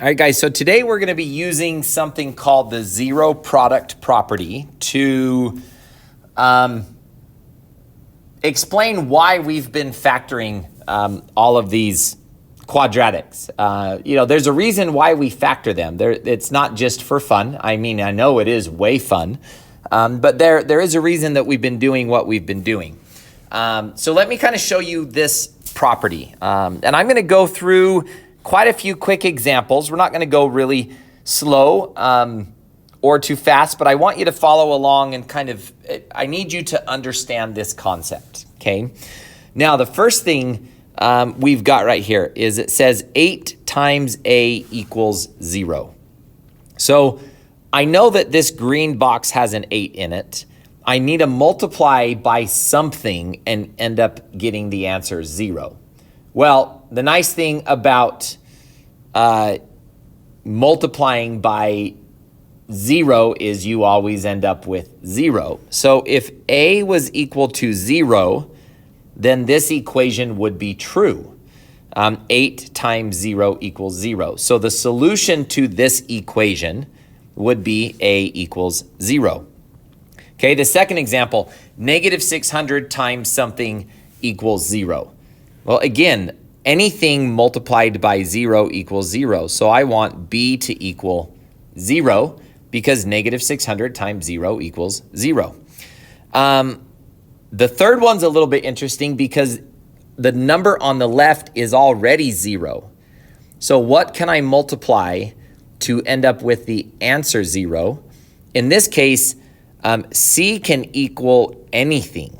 All right, guys, so today we're going to be using something called the zero product property to explain why we've been factoring all of these quadratics. There's a reason why we factor them. It's not just for fun. I mean, I know it is way fun, but there is a reason that we've been doing what we've been doing. So let me kind of show you this property. And I'm going to go through quite a few quick examples. We're not going to go really slow or too fast, but I want you to follow along and I need you to understand this concept, okay? Now, the first thing we've got right here is it says 8 times A equals 0. So I know that this green box has an 8 in it. I need to multiply by something and end up getting the answer 0. Well, the nice thing about multiplying by 0 is you always end up with 0. So if A was equal to 0, then this equation would be true. 8 times 0 equals 0. So the solution to this equation would be A equals 0. Okay, the second example, negative 600 times something equals 0. Well, again, anything multiplied by 0 equals 0. So I want B to equal 0 because negative 600 times 0 equals 0. The third one's a little bit interesting because the number on the left is already 0. So what can I multiply to end up with the answer 0? In this case, C can equal anything.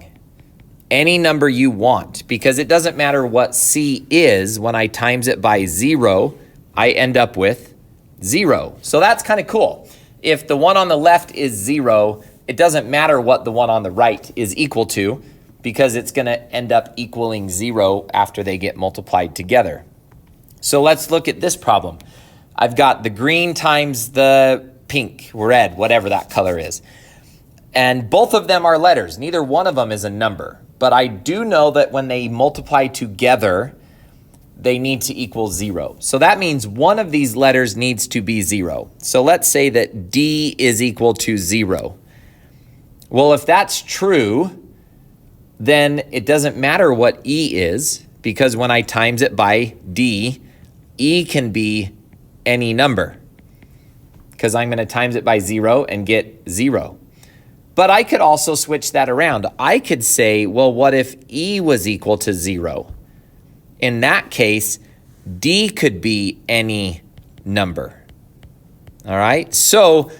Any number you want, because it doesn't matter what C is. When I times it by 0, I end up with 0. So that's kind of cool. If the one on the left is 0, it doesn't matter what the one on the right is equal to, because it's going to end up equaling 0 after they get multiplied together. So let's look at this problem. I've got the green times the pink, red, whatever that color is. And both of them are letters. Neither one of them is a number. But I do know that when they multiply together, they need to equal 0. So that means one of these letters needs to be 0. So let's say that D is equal to 0. Well, if that's true, then it doesn't matter what E is, because when I times it by D, E can be any number, because I'm going to times it by 0 and get 0. But I could also switch that around. I could say, well, what if E was equal to 0? In that case, D could be any number. All right, so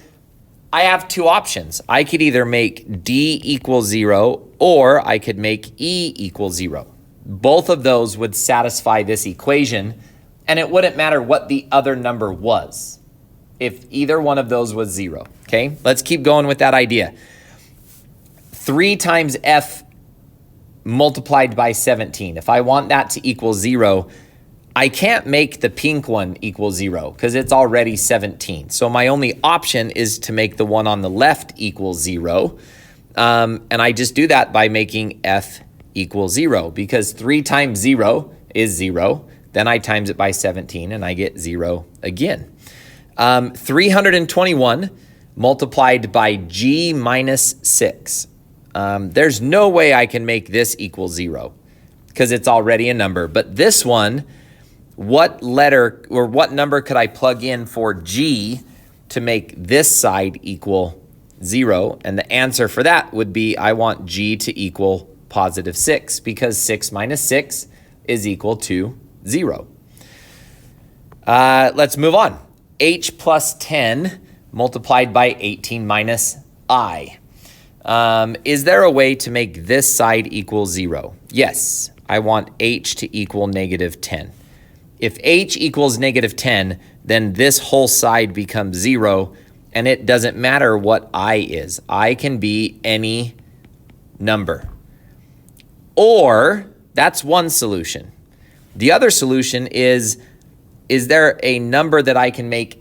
I have two options. I could either make D equal 0 or I could make E equal 0. Both of those would satisfy this equation, and it wouldn't matter what the other number was if either one of those was 0. Okay, let's keep going with that idea. 3 times F multiplied by 17. If I want that to equal 0, I can't make the pink one equal 0 because it's already 17. So my only option is to make the one on the left equal 0. And I just do that by making F equal 0, because 3 times 0 is 0. Then I times it by 17 and I get 0 again. 321 multiplied by G minus 6. There's no way I can make this equal 0 because it's already a number. But this one, what letter or what number could I plug in for G to make this side equal 0? And the answer for that would be I want G to equal positive 6, because 6 minus 6 is equal to 0. Let's move on. H plus 10 multiplied by 18 minus I. Is there a way to make this side equal 0? Yes, I want H to equal negative 10. If H equals negative 10, then this whole side becomes 0, and it doesn't matter what I is. I can be any number. Or, that's one solution. The other solution is there a number that I can make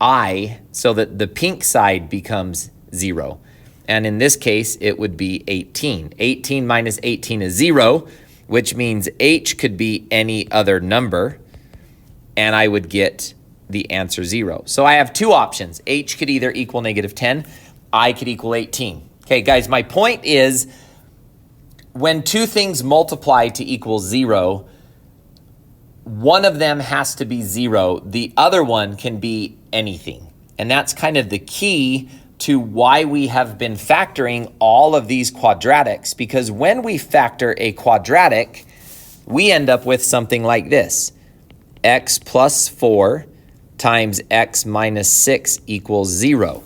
I so that the pink side becomes 0? And in this case, it would be 18. 18 minus 18 is 0, which means H could be any other number, and I would get the answer 0. So I have two options. H could either equal negative 10, I could equal 18. Okay, guys, my point is when two things multiply to equal 0, one of them has to be 0. The other one can be anything. And that's kind of the key to why we have been factoring all of these quadratics, because when we factor a quadratic, we end up with something like this. X plus 4 times x minus 6 equals 0.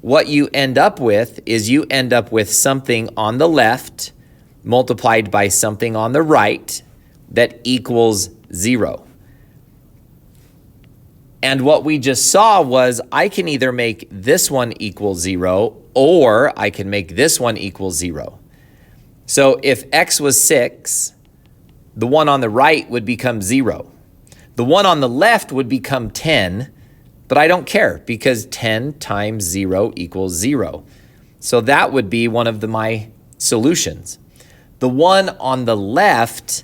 What you end up with is you end up with something on the left multiplied by something on the right that equals 0. And what we just saw was I can either make this one equal 0 or I can make this one equal 0. So if x was 6, the one on the right would become 0. The one on the left would become 10, but I don't care because 10 times 0 equals 0. So that would be one of my solutions. The one on the left,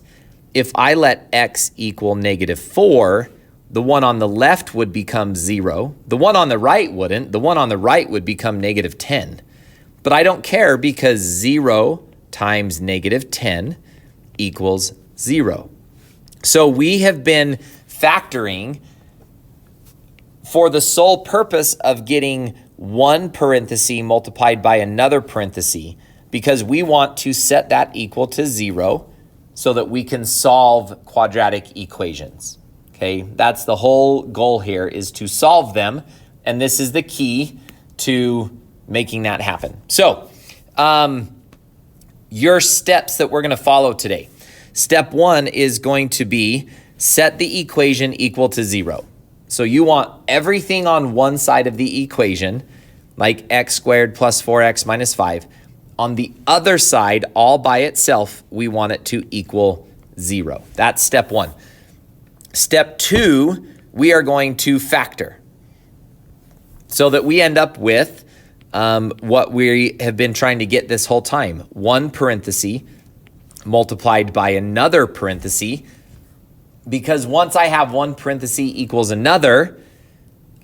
if I let x equal negative 4, the one on the left would become 0. The one on the right wouldn't. The one on the right would become negative 10. But I don't care because 0 times negative 10 equals 0. So we have been factoring for the sole purpose of getting one parenthesis multiplied by another parenthesis because we want to set that equal to 0 so that we can solve quadratic equations. Okay, that's the whole goal here, is to solve them, and this is the key to making that happen. So, your steps that we're going to follow today. Step 1 is going to be set the equation equal to 0. So you want everything on one side of the equation, like x squared plus 4x minus 5. On the other side, all by itself, we want it to equal 0. That's step 1. Step 2, we are going to factor so that we end up with what we have been trying to get this whole time. One parenthesis multiplied by another parenthesis, because once I have one parenthesis equals another,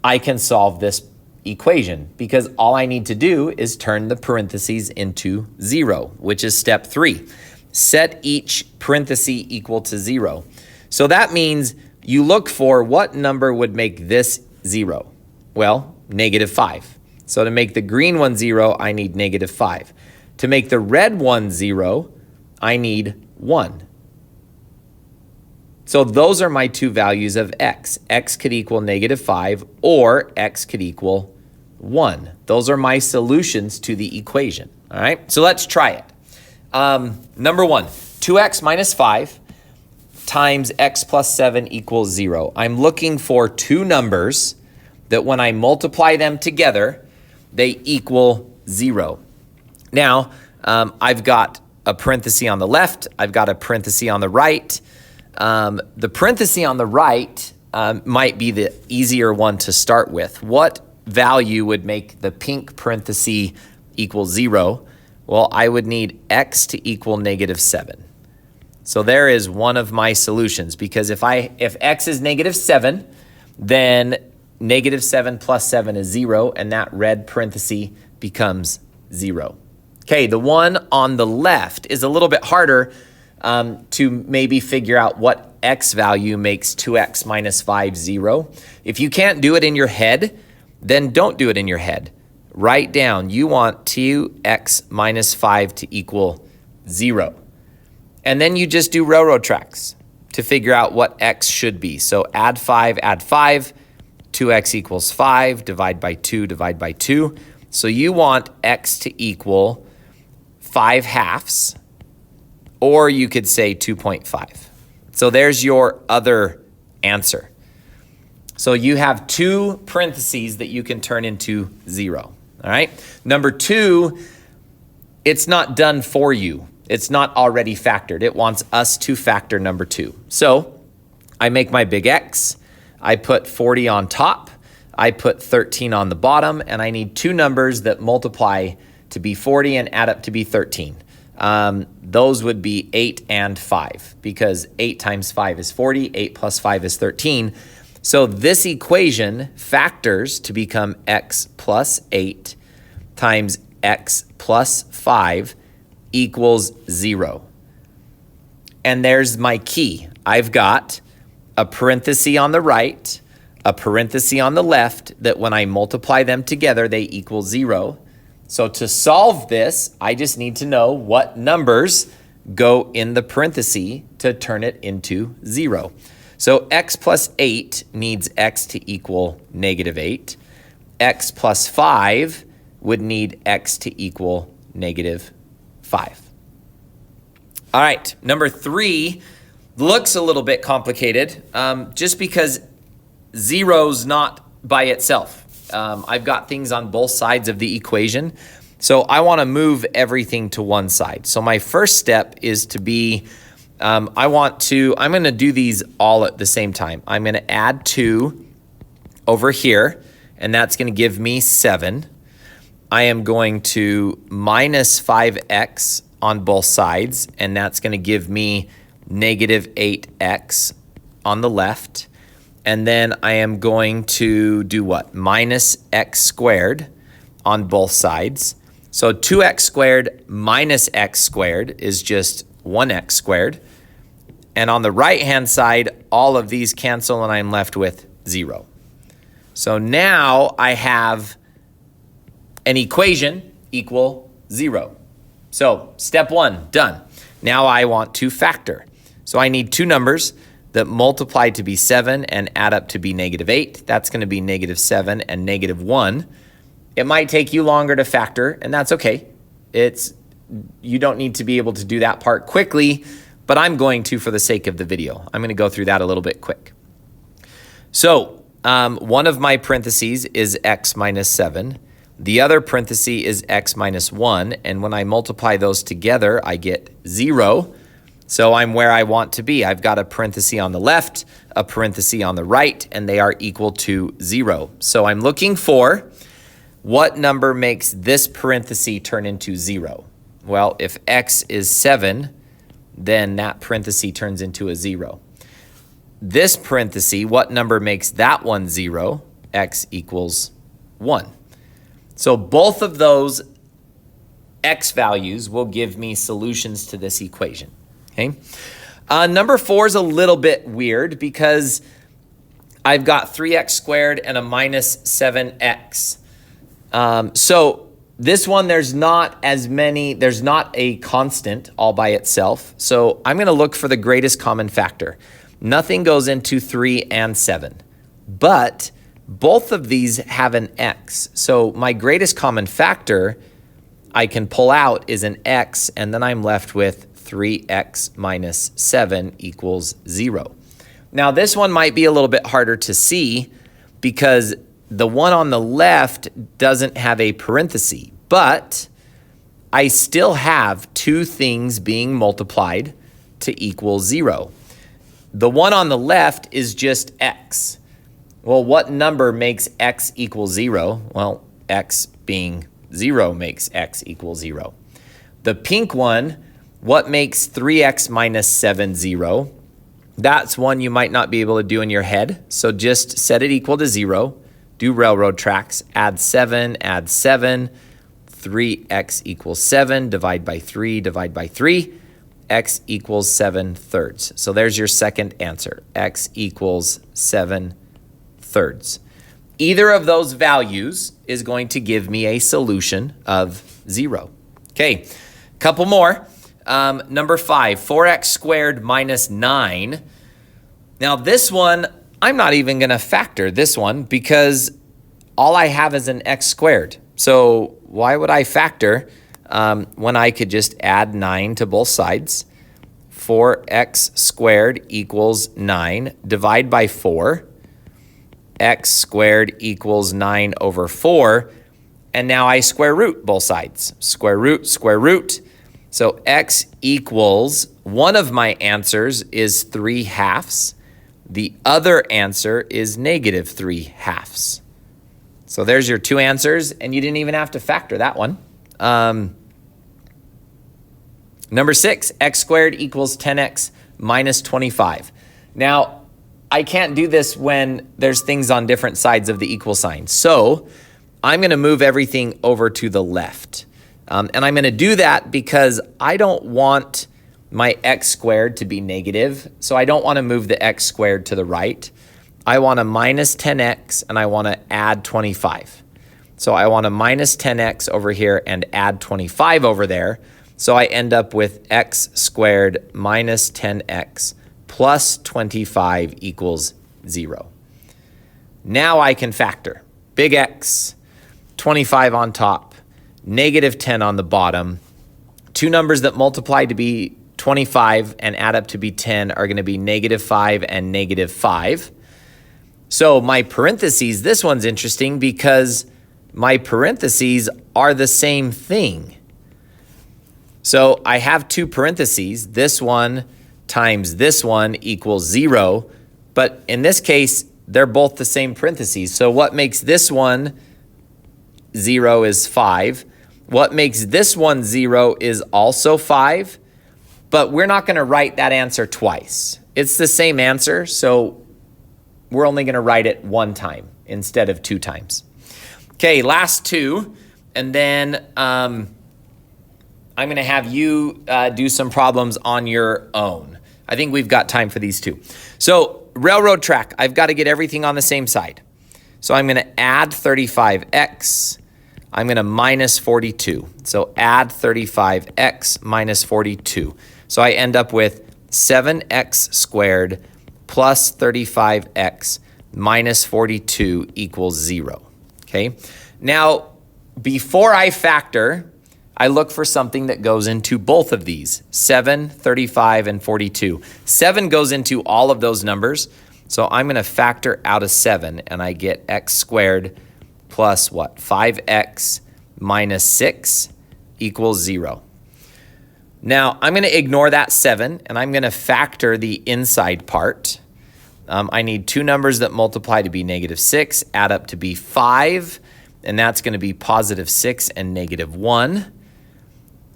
I can solve this equation because all I need to do is turn the parentheses into 0, which is step 3. Set each parenthesis equal to 0. So that means you look for what number would make this 0. Well, negative 5. So to make the green one 0, I need negative 5. To make the red one 0, I need 1. So those are my two values of x. X could equal negative 5 or x could equal 1. Those are my solutions to the equation. All right, so let's try it. Number 1, 2x minus 5 times x plus 7 equals 0. I'm looking for two numbers that when I multiply them together, they equal 0. Now, I've got a parenthesis on the left. I've got a parenthesis on the right. The parenthesis on the right might be the easier one to start with. What value would make the pink parenthesis equal 0? Well, I would need x to equal negative 7. So there is one of my solutions, because if x is negative 7, then negative 7 plus 7 is 0, and that red parenthesis becomes 0. Okay, the one on the left is a little bit harder to maybe figure out what x value makes 2x minus 5 0. If you can't do it in your head, then don't do it in your head. Write down, you want 2x minus 5 to equal 0. And then you just do railroad tracks to figure out what x should be. So add 5, 2x equals 5, divide by 2, divide by 2. So you want x to equal 5 halves, or you could say 2.5. So there's your other answer. So you have two parentheses that you can turn into 0. All right. Number 2, it's not done for you. It's not already factored. It wants us to factor number 2. So I make my big X. I put 40 on top. I put 13 on the bottom, and I need two numbers that multiply to be 40 and add up to be 13. Those would be 8 and 5, because 8 times 5 is 40, 8 plus 5 is 13. So this equation factors to become x plus 8 times x plus 5 equals 0. And there's my key. I've got a parenthesis on the right, a parenthesis on the left, that when I multiply them together, they equal 0. So to solve this, I just need to know what numbers go in the parenthesis to turn it into 0. So x plus 8 needs x to equal -8. X plus 5 would need x to equal -5. All right, number 3 looks a little bit complicated just because 0's not by itself. I've got things on both sides of the equation, so I want to move everything to one side. So my first step is to be, I'm going to do these all at the same time. I'm going to add 2 over here, and that's going to give me 7. I am going to minus 5x on both sides, and that's going to give me -8x on the left. And then I am going to do what? Minus x squared on both sides. So 2x squared minus x squared is just 1x squared. And on the right-hand side, all of these cancel, and I'm left with 0. So now I have an equation equal 0. So step 1, done. Now I want to factor. So I need 2 numbers that multiply to be 7 and add up to be -8. That's going to be -7 and -1. It might take you longer to factor, and that's okay. You don't need to be able to do that part quickly, but I'm going to for the sake of the video. I'm going to go through that a little bit quick. So one of my parentheses is x minus 7. The other parenthesis is x minus 1, and when I multiply those together, I get 0. So I'm where I want to be. I've got a parenthesis on the left, a parenthesis on the right, and they are equal to 0. So I'm looking for what number makes this parenthesis turn into 0. Well, if x is 7, then that parenthesis turns into a 0. This parenthesis, what number makes that one 0? X equals 1. So both of those x values will give me solutions to this equation. Okay. Number 4 is a little bit weird because I've got 3x squared and a minus 7x. So this one, there's not a constant all by itself. So I'm going to look for the greatest common factor. Nothing goes into 3 and 7, but both of these have an x. So my greatest common factor I can pull out is an x, and then I'm left with 3x minus 7 equals 0. Now this one might be a little bit harder to see because the one on the left doesn't have a parenthesis, but I still have 2 things being multiplied to equal 0. The one on the left is just x. Well, what number makes x equal 0? Well, x being 0 makes x equal 0. The pink one, what makes 3x minus 7 0? That's one you might not be able to do in your head. So just set it equal to 0. Do railroad tracks. Add 7, 3x equals 7. Divide by 3, divide by 3. X equals 7/3. So there's your second answer. X equals 7/3. Either of those values is going to give me a solution of 0. Okay, couple more. Number 5, 4x squared minus 9. Now this one, I'm not even going to factor this one because all I have is an x squared. So why would I factor when I could just add 9 to both sides? 4x squared equals 9. Divide by 4. X squared equals 9 over 4. And now I square root both sides. Square root, square root. So x equals, one of my answers is 3/2. The other answer is -3/2. So there's your 2 answers, and you didn't even have to factor that one. Number 6, x squared equals 10x minus 25. Now, I can't do this when there's things on different sides of the equal sign. So I'm going to move everything over to the left. And I'm going to do that because I don't want my x squared to be negative. So I don't want to move the x squared to the right. I want a minus 10x and I want to add 25. So I want a minus 10x over here and add 25 over there. So I end up with x squared minus 10x plus 25 equals 0. Now I can factor. Big X, 25 on top, negative 10 on the bottom. Two numbers that multiply to be 25 and add up to be 10 are going to be negative 5 and negative 5. So my parentheses, this one's interesting because my parentheses are the same thing. So I have two parentheses. This one times this one equals 0. But in this case, they're both the same parentheses. So what makes this one 0 is 5. What makes this one 0 is also 5. But we're not going to write that answer twice. It's the same answer, so we're only going to write it one time instead of 2 times. Okay, last 2, and then I'm going to have you do some problems on your own. I think we've got time for these 2. So railroad track, I've got to get everything on the same side. So I'm going to add 35x. I'm going to minus 42. So add 35x minus 42. So I end up with 7x squared plus 35x minus 42 equals 0. Okay. Now, before I factor, I look for something that goes into both of these, 7, 35, and 42. 7 goes into all of those numbers, so I'm going to factor out a 7, and I get x squared plus what? 5x minus 6 equals 0. Now, I'm going to ignore that 7, and I'm going to factor the inside part. I need 2 numbers that multiply to be negative 6, add up to be 5, and that's going to be positive 6 and negative 1.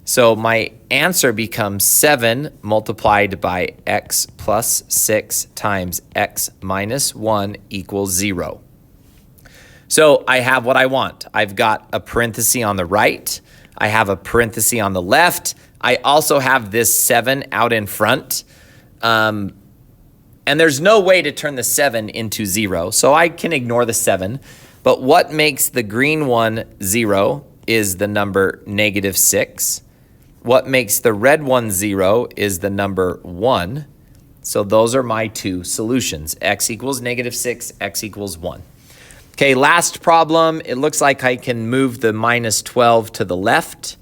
So my answer becomes 7 multiplied by x plus 6 times x minus 1 equals 0. So I have what I want. I've got a parenthesis on the right. I have a parenthesis on the left. I also have this 7 out in front. And there's no way to turn the 7 into 0, so I can ignore the 7. But what makes the green one 0 is the number negative 6. What makes the red one 0 is the number 1. So those are my 2 solutions. X equals negative 6, x equals 1. Okay, last problem. It looks like I can move the minus 12 to the left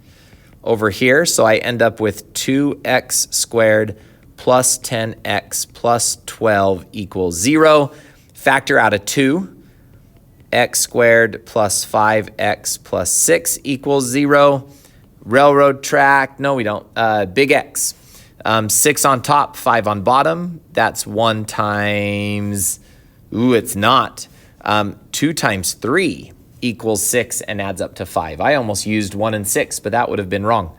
over here. So I end up with 2x squared plus 10x plus 12 equals 0. Factor out a 2. X squared plus 5x plus 6 equals 0. Railroad track, no we don't. Big X, 6 on top, 5 on bottom. That's 1 times, it's not. 2 times 3 equals 6 and adds up to 5. I almost used 1 and 6, but that would have been wrong.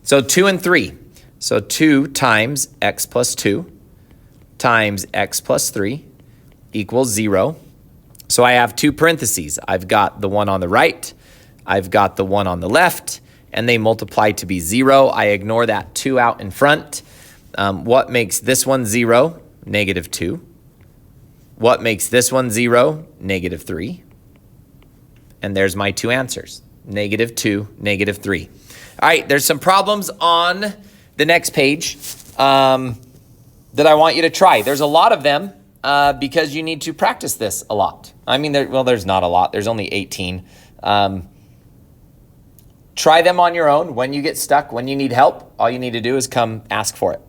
So 2 and 3. So 2 times x plus 2 times x plus 3 equals 0. So I have 2 parentheses. I've got the one on the right. I've got the one on the left. And they multiply to be 0. I ignore that 2 out in front. What makes this one 0? Negative 2. What makes this one 0? Negative 3. And there's my 2 answers. Negative 2, negative 3. All right, there's some problems on the next page that I want you to try. There's a lot of them because you need to practice this a lot. I mean, there's not a lot. There's only 18. Try them on your own. When you get stuck, when you need help, all you need to do is come ask for it.